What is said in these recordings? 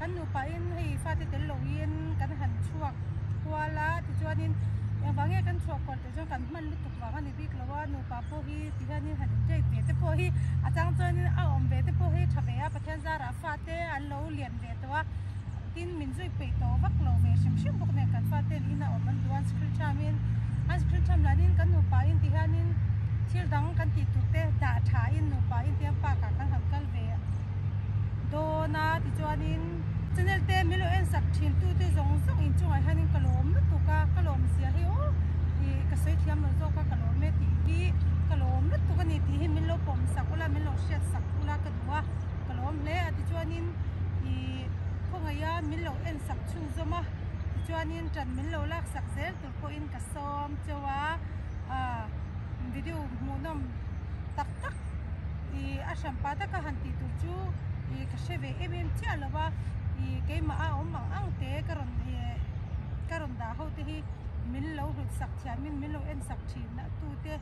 kan nu pa in hei fa te tel lo in kan han chuak kwala ti chuanin yang bange kan chuak kwal te chuan kan man lu tuk wa kan bik lawa nu pa po hi ti hanin han jai te te po hi atang chuanin a om ve te po hi thabe a pathian zara fa te an lo lian ve towa tin min zui pe to vak lo ve shim shim bok ne kan fa te ina om an duan screen chamin an screen cham lanin kan nu pa in ti hanin thil dang kan ti tu te da tha in nu pa in tiang pa ka kan han kal ve do na ti chuanin channel te milo en sak thin tu te zong zong in chung ai hanin kalom lu tu ka kalom sia hi o i ka sei thiam lo zo ka kalom me ti hi kalom lu tu ka ni ti hi milo pom sak ula milo shet sak ula ka duwa kalom le ti chuanin i khongaya milo en sak chung zoma ti chuanin tran milo lak sak zel tu ko in ka som chewa video monom tak tak i asham pa ta ka hanti tu chu i ka sheve emem cha lawa i ke ma a om mang ang te karon da ho te hi min lo hu sak thia min lo en sak thin na tu te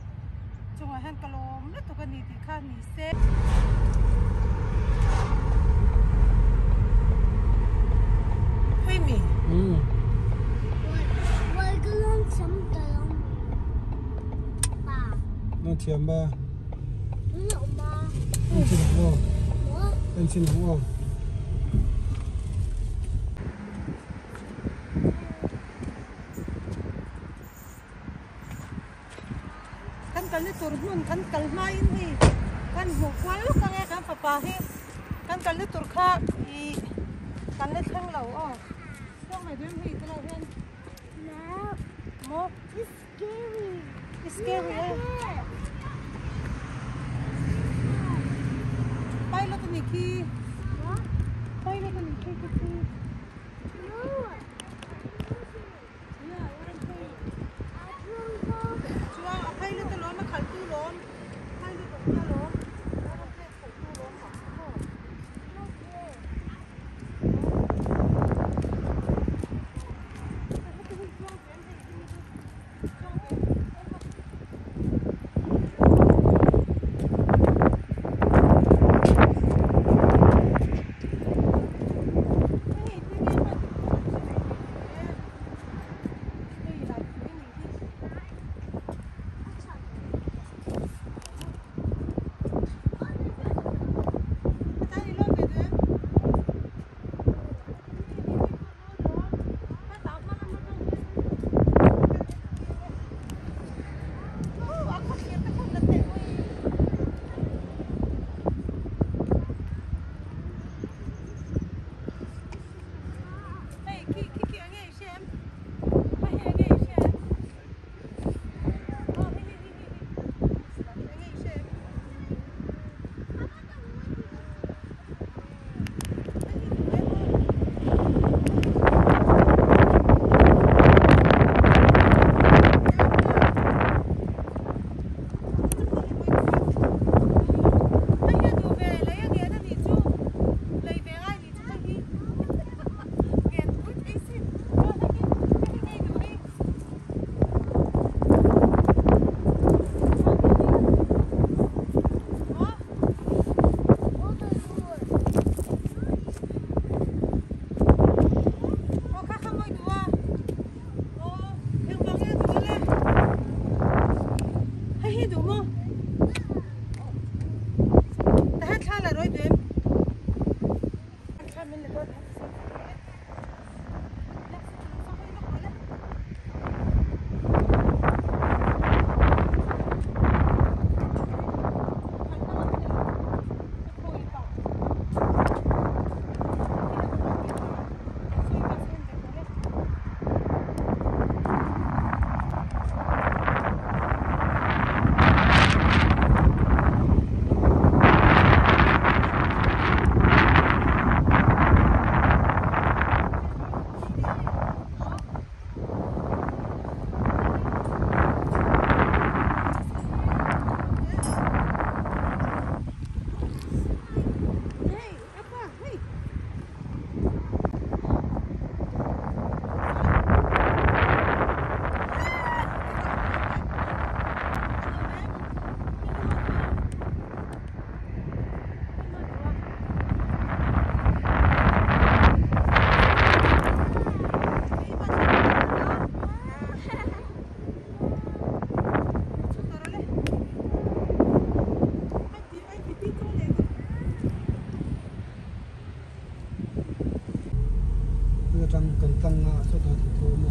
chunga han kalom na tu ka ni ti kha ni se hui mi我刚刚想到了爸， nó thiểm ba 你有吗？ em xin không 我 em xin không kan kal ni tur hun kan kal mai ni kan hu kwal lu ka nge kan papa hi kan kal ni tur kha i kan le thang lo o trong mai dem hi tla hen No, mo it's scary. scary pai lo ni ki What? pai lo ni ki ki No. ya wan pai I don't know. chua pai lo to lo ma khal tu lo pai lo to na lo na lo pe khal tu lo ma ko Okay. trăng cần tăng số đó thì thôi mà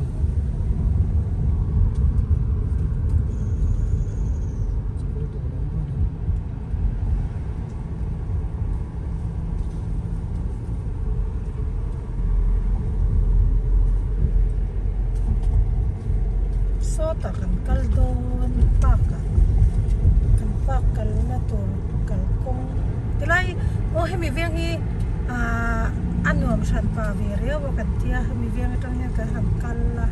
so ta kan kal don pak kan pak kal na to kal kong tilai o hemi viang hi anuam san pa ve reo kan tia hemi viang atang ya ka han kal la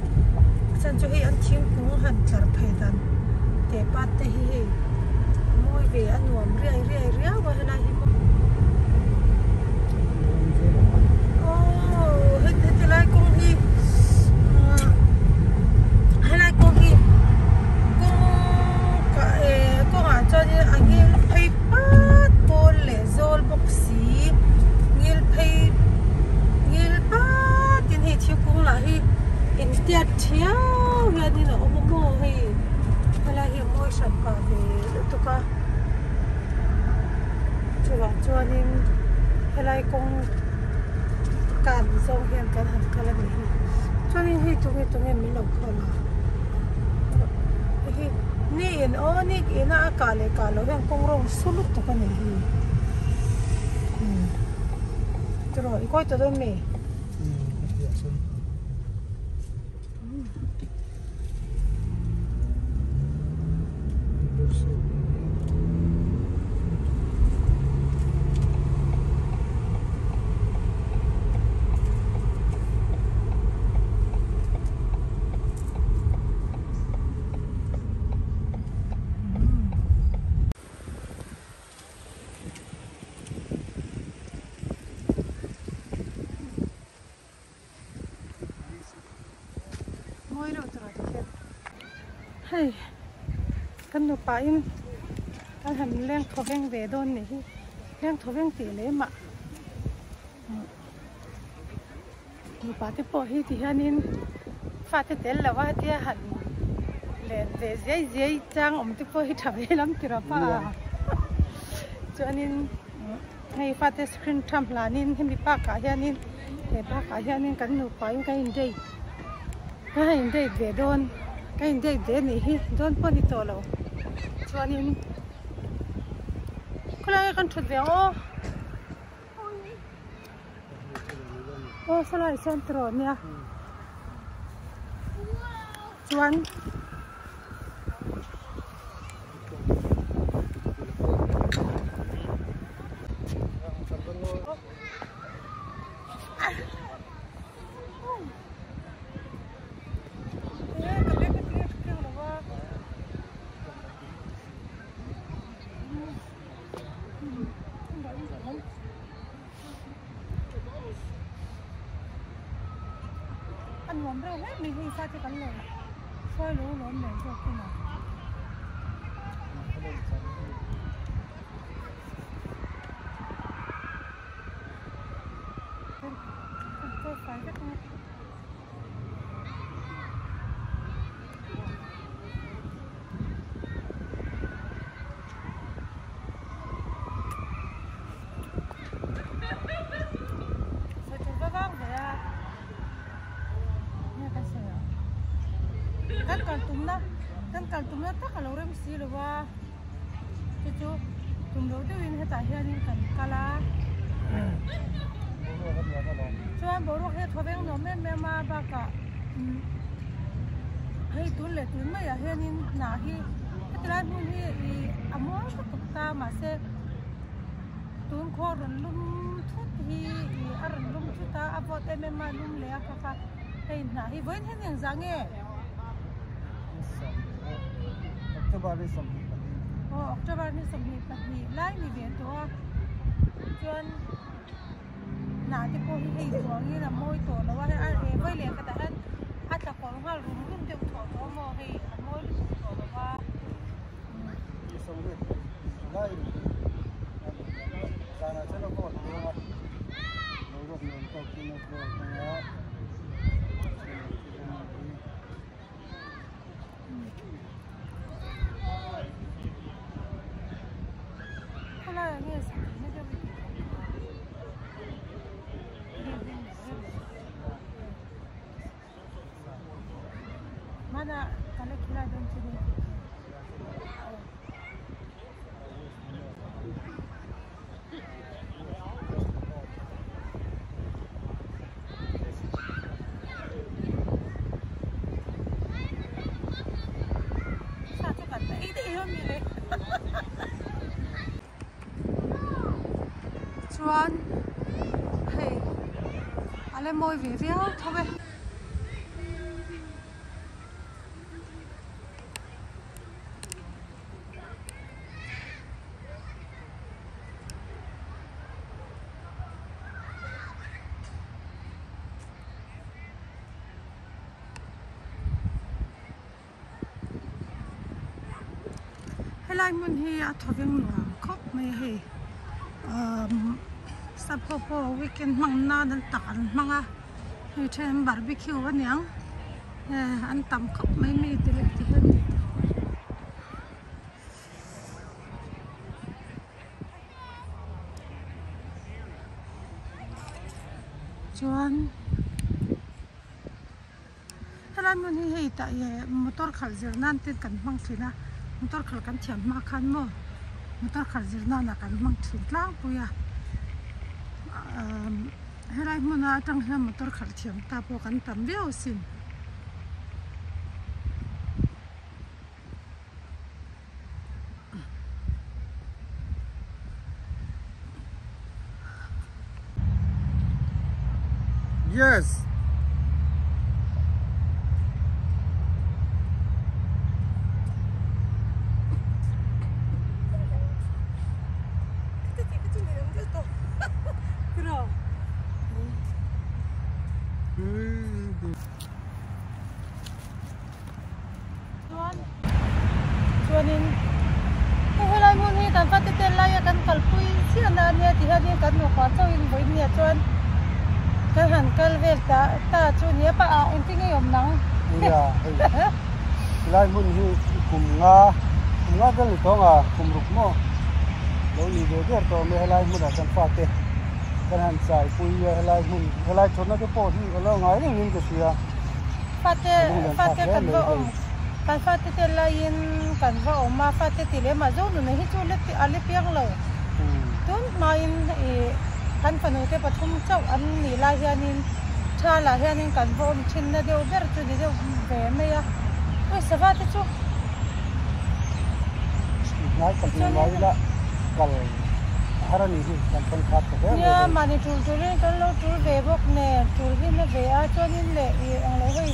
san chu hi an thing kung han tlar phaidan te pat te hi moi ve anuam ria wa hala hi oh he tilai kong hi cho nên anh nghĩ phải bắt bol lệ zol boxi nghĩ bắt tin hệ thiếu cũng là hi in tiệt thiếu vậy nên là ông mua hi hay là hiểu mua sản phẩm về tụi cả cho nên hay là cũng cần xong hiện cần hẳn cái là gì cho nên hi tụi em mình đâu có là ni in o ni ina kale yang kong rong sulut to kan hi tro ikoi to me hey kan no pa in kan han leng thoveng ve don ni hi leng thoveng ti le ma ni pa te po hi ti hanin fa te tel la wa ti han len ve zai chang om te po hi thave lam ti ra pa chuanin hei fa te screen tham lanin hemi pa ka hianin he pa ka hianin kan no pa in ka in dei ve don cái đây để này hi don po ni to lo chuanin kula kan thut ve o salai centro nia chuan anh muốn đâu hết mình sao cho cắn lời phơi lố lớn này cho khi nào tôi phải rất nghe kan kaltum na ta kalau rem si lewa cucu tumdo tu in heta hianin kan kala chuan boru he thobeng no me ma ba ka hei tun le tun mai a hianin na hi tran hun hi amo ta ma se tun kho ron lum thut hi aran lum thuta abot me ma lum le ka hei na hi voin hen yang zange October ni samhi patni lai ni ve to chuan na te ko hi hei to ngi na moi to la wa a e vai le ka ta han a ta ko ngal rum te tho to mo hei moi lu to la wa lai sana chalo ko no ro no to ki no ko na na kala kila don chini chuan hei ale moi vi riau thobe helai mun hi a thoveng nuam khop mai hei sapopo weekend mang na dan takan manga hi them barbecue aniang an tam khop mai mi tile ti hen chuan helai mun hi hei ta ye motor khal zir nan tin kan mang thina motor khal kan thiam ma khan mo motor khal zir na na kan mang thin tlang puya helai mun a tang hian motor khal thiam ta po kan tam beo sin Yes. chuanin helai mun hi kan fat te lai kan kalpui sian na nia ti hani kan no kwa chawin boin nia chuan kan han kal vel ta chu nia pa a ong ti ngai om nang Ya. Lai mun hi kum nga gal to nga kum ruk mo. Lo ni de der to me lai mun a kan fa te. Kan han sai pui helai chona ke po hi lo ngai ni ke sia. fate kan va om kan fate te lain kan va om ma fate ti le ma zo nu ne hi chu le ti ale piang lo tun ma in kan panu te pathum chau an ni la hianin tha la hianin kan va om chin na deu ber chu ni deu ve me ya oi sava te chu Ngai kan ngai la kal harani hi kan kan khat te ya mani tur turin kan lo tur ve bok ne tur hi na ve a chonin le ang lo hei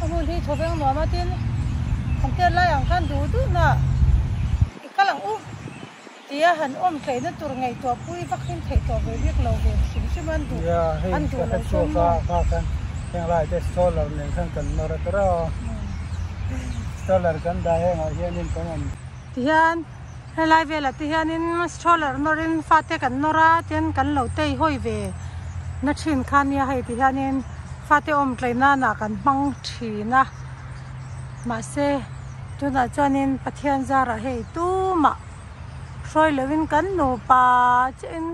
amun hi thobeng no ma tin kan te lai ang kan du na ikalang tia han om thei na tur ngai to pui bakhin thei to ve riek lo ve sim siman du Ya hei an du lo kan so ka kan yang lai te solar ne kan nora tara solar kan da he ngai hianin kan tian helai vela tianin stroller norin fate kan nora ten kan lo tei hoi ve na thin khan ya hei tianin fate om tleina na kan mang thina ma se tuna chuanin pathian zara hei tu ma roi lewin kan no pa chen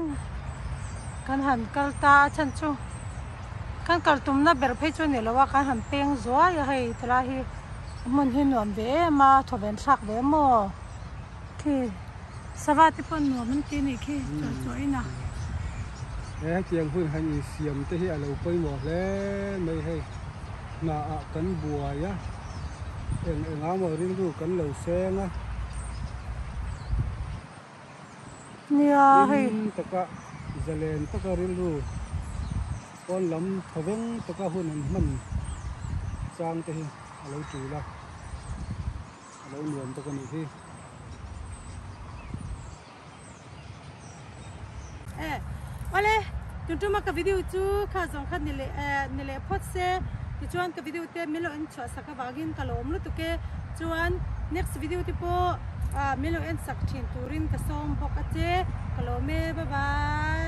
kan han kalta chan chu kan kaltum na ber phei chu ni lawa kan han peng zo ya hei tla hi mun hi nuam ve ma thoben thak ve mo ki savati pon nuam ti ni ki choina chiang hui han i siam te hi alo poi mo le mai hei na a kan bua ya en a mo rin du kan lo senga nia hei taka zalen taka rin du kon lam thoveng taka hun an man chang te hi alo chu la alo nuam taka ni hi ole tuntuma ka video chu kha jong kha nile phot se ti chuan ka video te milo en chwa saka bagin kalom lu tuke chuan next video ti po milo en sak thin turin ka som pok a che kalome bye bye